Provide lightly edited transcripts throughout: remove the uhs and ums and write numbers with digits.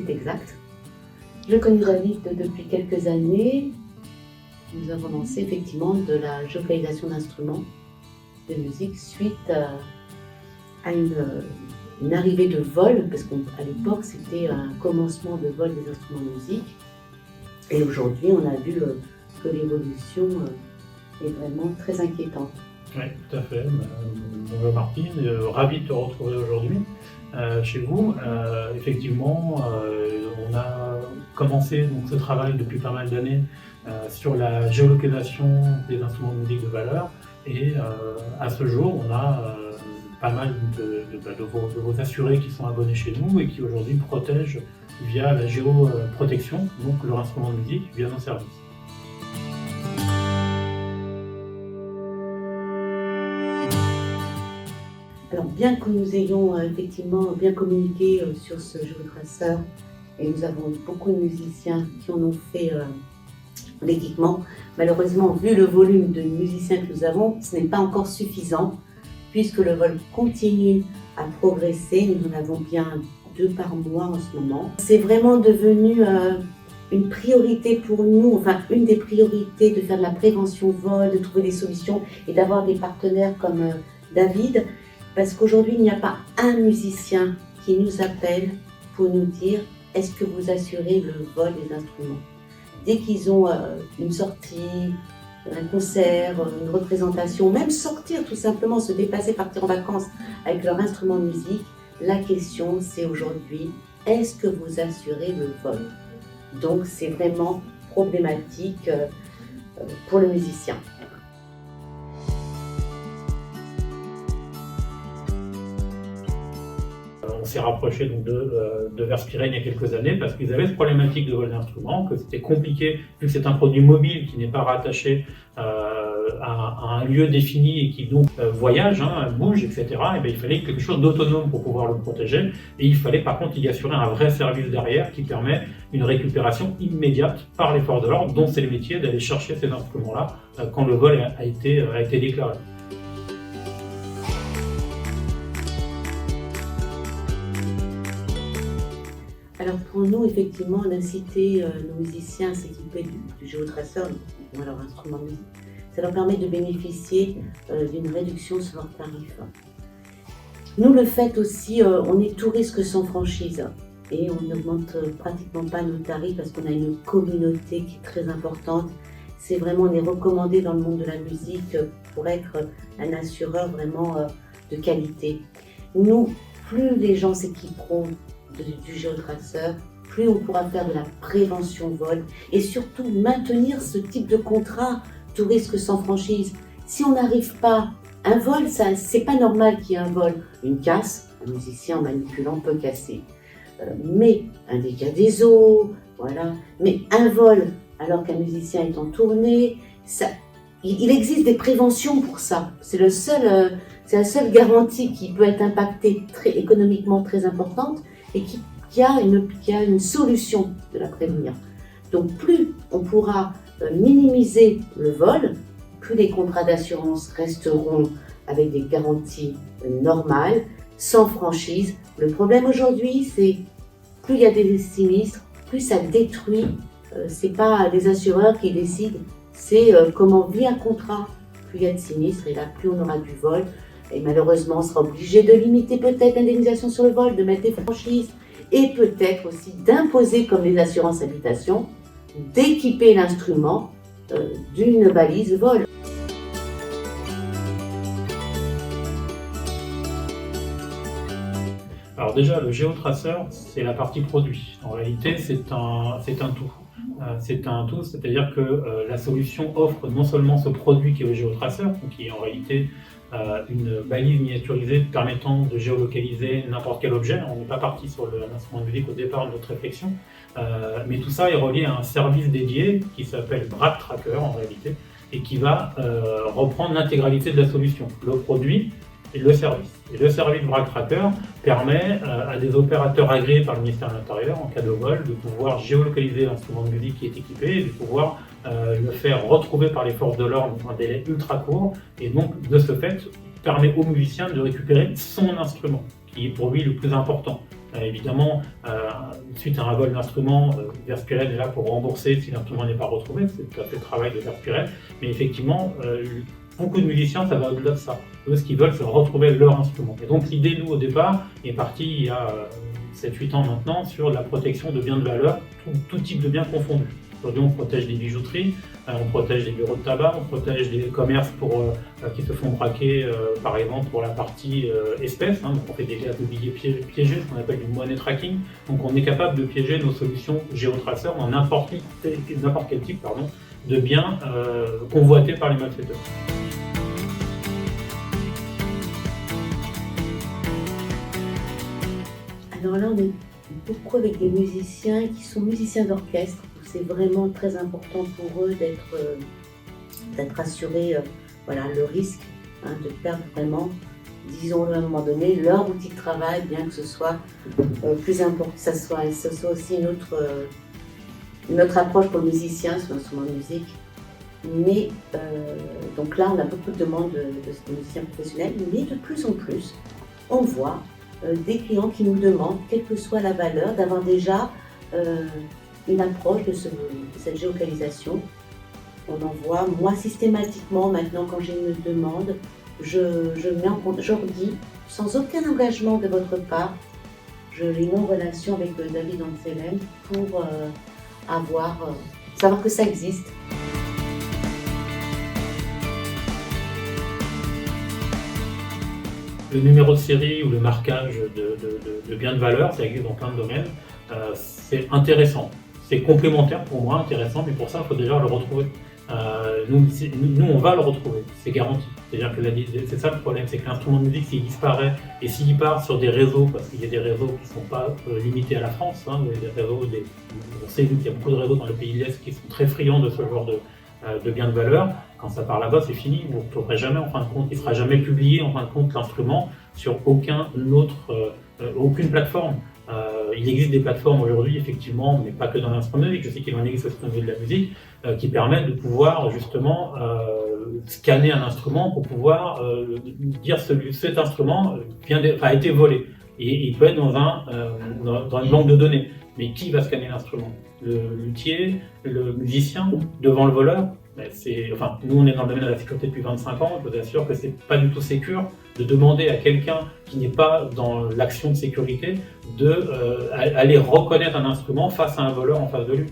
c'est exact. Je connais David depuis quelques années. Nous avons lancé effectivement de la géolocalisation d'instruments de musique suite à une arrivée de vol, parce qu'à l'époque c'était un commencement de vol des instruments de musique. Et aujourd'hui, on a vu que l'évolution est vraiment très inquiétante. Oui, tout à fait. Bonjour Martine, ravi de te retrouver aujourd'hui chez vous. Effectivement, on a commencé donc, ce travail depuis pas mal d'années sur la géolocalisation des instruments de musique de valeur. Et à ce jour, on a pas mal de vos assurés qui sont abonnés chez nous et qui aujourd'hui protègent via la géoprotection, donc leur instrument de musique, via nos services. Alors bien que nous ayons effectivement bien communiqué sur ce géotraceur, et nous avons beaucoup de musiciens qui en ont fait l'équipement, malheureusement vu le volume de musiciens que nous avons, ce n'est pas encore suffisant puisque le vol continue à progresser. Nous en avons bien 2 par mois en ce moment. C'est vraiment devenu une priorité pour nous, enfin une des priorités de faire de la prévention vol, de trouver des solutions et d'avoir des partenaires comme David, parce qu'aujourd'hui il n'y a pas un musicien qui nous appelle pour nous dire est-ce que vous assurez le vol des instruments. Dès qu'ils ont une sortie, un concert, une représentation, même sortir tout simplement, se déplacer, partir en vacances avec leur instrument de musique, la question c'est aujourd'hui, est-ce que vous assurez le vol? Donc c'est vraiment problématique pour le musicien. On s'est rapproché donc de Verspiren il y a quelques années parce qu'ils avaient cette problématique de vol d'instruments, que c'était compliqué vu que c'est un produit mobile qui n'est pas rattaché à un lieu défini et qui donc voyage, bouge, etc. Et bien, il fallait quelque chose d'autonome pour pouvoir le protéger et il fallait par contre y assurer un vrai service derrière qui permet une récupération immédiate par les forces de l'ordre, dont c'est le métier d'aller chercher ces instruments-là quand le vol a été déclaré. Alors pour nous, effectivement, d'inciter nos musiciens à s'équiper du géotraceur, ou leur instrument de musique, ça leur permet de bénéficier d'une réduction sur leurs tarifs. Nous, le fait aussi, on est tout risque sans franchise et on n'augmente pratiquement pas nos tarifs parce qu'on a une communauté qui est très importante. C'est vraiment, on est recommandé dans le monde de la musique pour être un assureur vraiment de qualité. Nous, plus les gens s'équiperont du géotraceur, plus on pourra faire de la prévention vol et surtout maintenir ce type de contrat tout risque sans franchise. Si on n'arrive pas, un vol, c'est pas normal qu'il y ait un vol. Une casse, un musicien en manipulant peut casser. Mais un dégât des eaux, voilà. Mais un vol, alors qu'un musicien est en tournée, il existe des préventions pour ça. C'est la seule garantie qui peut être impactée économiquement très importante et qui a une solution de la prévenir. Donc plus on pourra minimiser le vol, plus les contrats d'assurance resteront avec des garanties normales, sans franchise. Le problème aujourd'hui, c'est plus il y a des sinistres, plus ça détruit. C'est pas les assureurs qui décident, c'est comment vit un contrat. Plus il y a de sinistres et là plus on aura du vol. Et malheureusement, on sera obligé de limiter peut-être l'indemnisation sur le vol, de mettre des franchises et peut-être aussi d'imposer, comme les assurances habitation, d'équiper l'instrument d'une balise vol. Alors déjà, le géotraceur, c'est la partie produit. En réalité, c'est un tout. C'est un tout, c'est-à-dire que la solution offre non seulement ce produit qui est le géotraceur, qui est en réalité une balise miniaturisée permettant de géolocaliser n'importe quel objet. On n'est pas parti sur l'instrument de musique au départ de notre réflexion, mais tout ça est relié à un service dédié qui s'appelle BRAC Tracker en réalité, et qui va reprendre l'intégralité de la solution, le produit et le service. Et le service BRAC Tracker permet à des opérateurs agréés par le ministère de l'Intérieur, en cas de vol, de pouvoir géolocaliser l'instrument de musique qui est équipé et de pouvoir le faire retrouver par les forces de l'ordre dans un délai ultra court. Et donc, de ce fait, permet au musicien de récupérer son instrument, qui est pour lui le plus important. Évidemment, suite à un vol d'instrument, Verspiren est là pour rembourser si l'instrument n'est pas retrouvé, c'est tout à fait le travail de Verspiren, mais effectivement, beaucoup de musiciens, ça va au-delà de ça. Eux, ce qu'ils veulent, c'est retrouver leur instrument. Et donc l'idée, nous, au départ, est partie il y a 7-8 ans maintenant, sur la protection de biens de valeur, tout type de biens confondus. Aujourd'hui, on protège des bijouteries, on protège des bureaux de tabac, on protège des commerces qui se font braquer, par exemple, pour la partie espèces. Donc on fait des cartes de billets piégés, ce qu'on appelle du money tracking. Donc on est capable de piéger nos solutions géotraceurs dans n'importe quel type de biens convoités par les malfaiteurs. Alors là, on est beaucoup avec des musiciens qui sont musiciens d'orchestre. C'est vraiment très important pour eux d'être assurés, le risque de perdre vraiment, disons-le à un moment donné, leur outil de travail, bien que ce soit plus important, que ce soit aussi une autre approche pour le musicien sur l'instrument de musique. Mais donc là, on a beaucoup de demandes de musiciens professionnels, mais de plus en plus, on voit des clients qui nous demandent, quelle que soit la valeur, d'avoir déjà une approche de cette géolocalisation. On envoie, moi systématiquement maintenant quand j'ai une demande, je mets en compte, je redis, sans aucun engagement de votre part, je les mets en relation avec David Anselem pour savoir que ça existe. Le numéro de série ou le marquage de biens de valeur, ça existe dans plein de domaines, c'est intéressant. C'est complémentaire pour moi, intéressant, mais pour ça, il faut déjà le retrouver. Nous, on va le retrouver, c'est garanti. C'est-à-dire que c'est ça le problème, c'est que l'instrument de musique, s'il disparaît et s'il part sur des réseaux, parce qu'il y a des réseaux qui ne sont pas limités à la France, des réseaux, on sait qu'il y a beaucoup de réseaux dans les pays de l'Est qui sont très friands de ce genre de biens de valeur. Quand ça part là-bas, c'est fini, vous ne retrouverez jamais, en fin de compte, il ne sera jamais publié, en fin de compte, l'instrument sur aucune plateforme. Il existe des plateformes aujourd'hui, effectivement, mais pas que dans l'instrument de musique, je sais qu'il en existe aussi dans le milieu de la musique, qui permettent de pouvoir justement scanner un instrument pour pouvoir dire cet instrument a été volé. Et il peut être dans une banque de données. Mais qui va scanner l'instrument? Le luthier, le musicien, devant le voleur? Nous, on est dans le domaine de la sécurité depuis 25 ans, je vous assure que c'est pas du tout sécure de demander à quelqu'un qui n'est pas dans l'action de sécurité d'aller reconnaître un instrument face à un voleur en face de lui.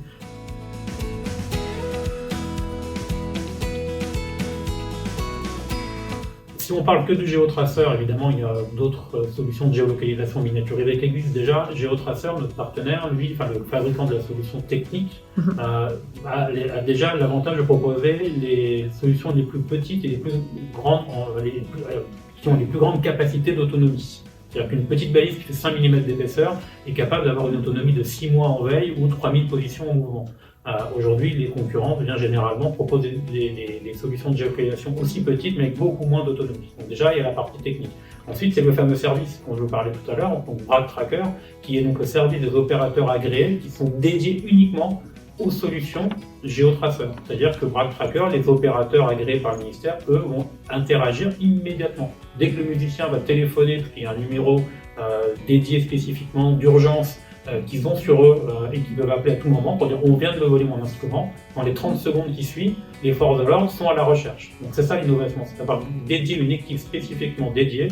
Si on parle que du géotraceur, évidemment, il y a d'autres solutions de géolocalisation miniaturisée qui existent déjà. Géotraceur, notre partenaire, lui, le fabricant de la solution technique, a déjà l'avantage de proposer les solutions les plus petites et les plus grandes, qui ont les plus grandes capacités d'autonomie. C'est-à-dire qu'une petite balise qui fait 5 mm d'épaisseur est capable d'avoir une autonomie de 6 mois en veille ou 3000 positions en mouvement. Aujourd'hui, les concurrents, bien généralement, proposent des solutions de géolocalisation aussi petites, mais avec beaucoup moins d'autonomie. Donc déjà, il y a la partie technique. Ensuite, c'est le fameux service dont je vous parlais tout à l'heure, donc Bragg Tracker, qui est donc le service des opérateurs agréés qui sont dédiés uniquement aux solutions géotraceurs. C'est-à-dire que Bragg Tracker, les opérateurs agréés par le ministère, eux, vont interagir immédiatement. Dès que le musicien va téléphoner, parce qu'il y a un numéro dédié spécifiquement d'urgence qu'ils ont sur eux et qu'ils peuvent appeler à tout moment pour dire on vient de me voler mon instrument, dans les 30 secondes qui suivent, les forces de l'ordre sont à la recherche. Donc c'est ça l'innovation, c'est d'avoir dédié une équipe spécifiquement dédiée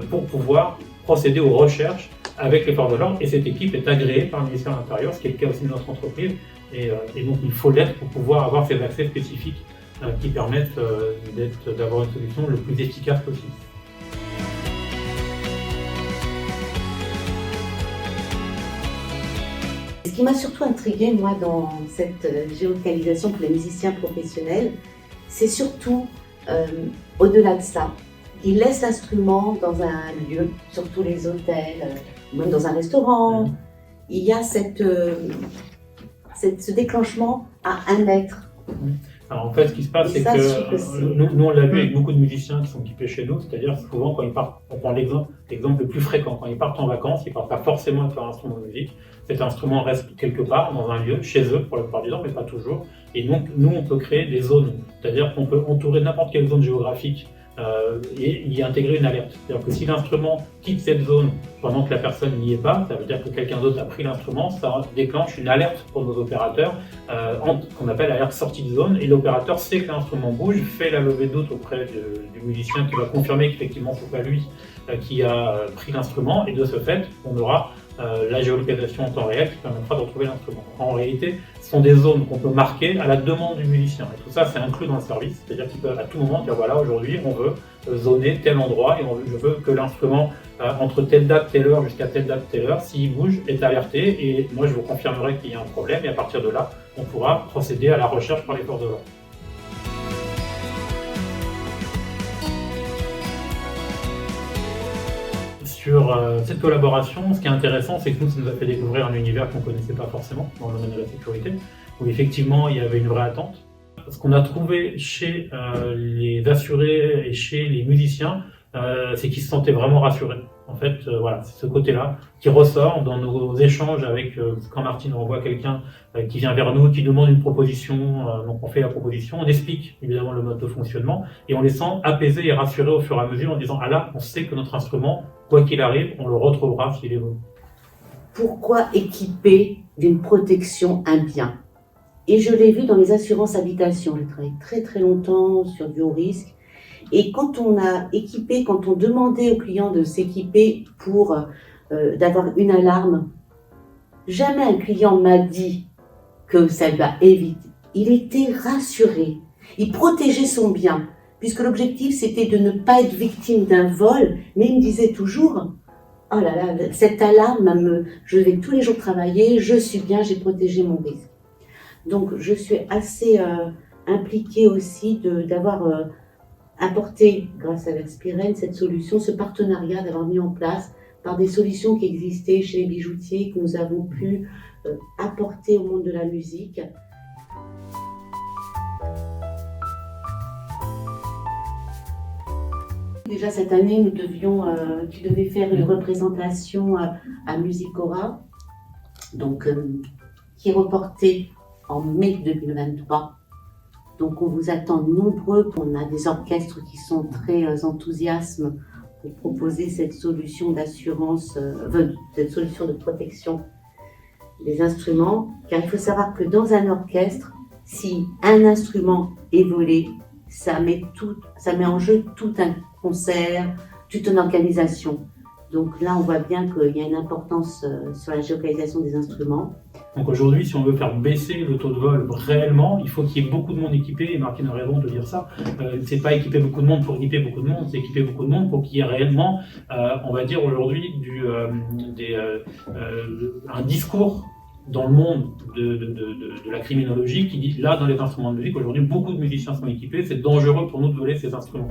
pour pouvoir procéder aux recherches avec les forces de l'ordre, et cette équipe est agréée par le ministère de l'Intérieur, ce qui est le cas aussi de notre entreprise, et donc il faut l'être pour pouvoir avoir ces accès spécifiques qui permettent d'avoir une solution le plus efficace possible. Ce qui m'a surtout intriguée, moi, dans cette géolocalisation pour les musiciens professionnels, c'est surtout, au-delà de ça, ils laissent l'instrument dans un lieu, surtout les hôtels, même dans un restaurant. Il y a ce déclenchement à 1 mètre. Alors en fait, ce qui se passe, c'est que nous, on l'a vu avec beaucoup de musiciens qui sont équipés chez nous, c'est-à-dire souvent quand ils partent, on prend l'exemple le plus fréquent, quand ils partent en vacances, ils ne partent pas forcément avec leur instrument de musique. Cet instrument reste quelque part, dans un lieu, chez eux pour la plupart du temps, mais pas toujours. Et donc, nous, on peut créer des zones, c'est-à-dire qu'on peut entourer n'importe quelle zone géographique et y intégrer une alerte. C'est-à-dire que si l'instrument quitte cette zone pendant que la personne n'y est pas, ça veut dire que quelqu'un d'autre a pris l'instrument, ça déclenche une alerte pour nos opérateurs, qu'on appelle alerte sortie de zone, et l'opérateur sait que l'instrument bouge, fait la levée de doute auprès du musicien qui va confirmer qu'effectivement c'est pas lui qui a pris l'instrument, et de ce fait, on aura la géolocalisation en temps réel qui permettra de retrouver l'instrument. En réalité, ce sont des zones qu'on peut marquer à la demande du musicien. Et tout ça, c'est inclus dans le service. C'est-à-dire qu'ils peuvent à tout moment dire voilà, aujourd'hui, on veut zoner tel endroit et je veux que l'instrument, entre telle date, telle heure, jusqu'à telle date, telle heure, s'il bouge, est alerté. Et moi, je vous confirmerai qu'il y a un problème. Et à partir de là, on pourra procéder à la recherche par les forces de l'ordre. Sur cette collaboration, ce qui est intéressant, c'est que nous, ça nous a fait découvrir un univers qu'on ne connaissait pas forcément dans le domaine de la sécurité, où effectivement, il y avait une vraie attente. Ce qu'on a trouvé chez les assurés et chez les musiciens, c'est qu'ils se sentaient vraiment rassurés. En fait, voilà, c'est ce côté-là qui ressort dans nos échanges avec, quand Martine envoie quelqu'un qui vient vers nous, qui demande une proposition, donc on fait la proposition, on explique évidemment le mode de fonctionnement, et on les sent apaisés et rassurés au fur et à mesure en disant « Ah là, on sait que notre instrument, quoi qu'il arrive, on le retrouvera s'il est bon. » Pourquoi équiper d'une protection un bien? Et je l'ai vu dans les assurances habitation. J'ai travaillé très très longtemps sur du haut risque. Et quand on a équipé, quand on demandait aux clients de s'équiper pour d'avoir une alarme, jamais un client m'a dit que ça lui a évité. Il était rassuré. Il protégeait son bien, puisque l'objectif c'était de ne pas être victime d'un vol, mais il me disait toujours « Oh là là, cette alarme, je vais tous les jours travailler, je suis bien, j'ai protégé mon risque. » Donc je suis assez impliquée aussi d'avoir apporté, grâce à Verspiren, cette solution, ce partenariat, d'avoir mis en place par des solutions qui existaient chez les bijoutiers, que nous avons pu apporter au monde de la musique. Déjà cette année, tu devais faire une représentation à Musicora, donc qui est reportée en mai 2023. Donc on vous attend nombreux. On a des orchestres qui sont très enthousiastes pour proposer cette solution d'assurance, cette solution de protection des instruments. Car il faut savoir que dans un orchestre, si un instrument est volé, ça met en jeu tout un concert, toute une organisation. Donc là, on voit bien qu'il y a une importance sur la géolocalisation des instruments. Donc aujourd'hui, si on veut faire baisser le taux de vol réellement, il faut qu'il y ait beaucoup de monde équipé, et Martine a raison de dire ça. C'est pas équiper beaucoup de monde pour équiper beaucoup de monde, c'est équiper beaucoup de monde pour qu'il y ait réellement, on va dire aujourd'hui, un discours dans le monde de la criminologie qui dit là, dans les instruments de musique, aujourd'hui, beaucoup de musiciens sont équipés, c'est dangereux pour nous de voler ces instruments.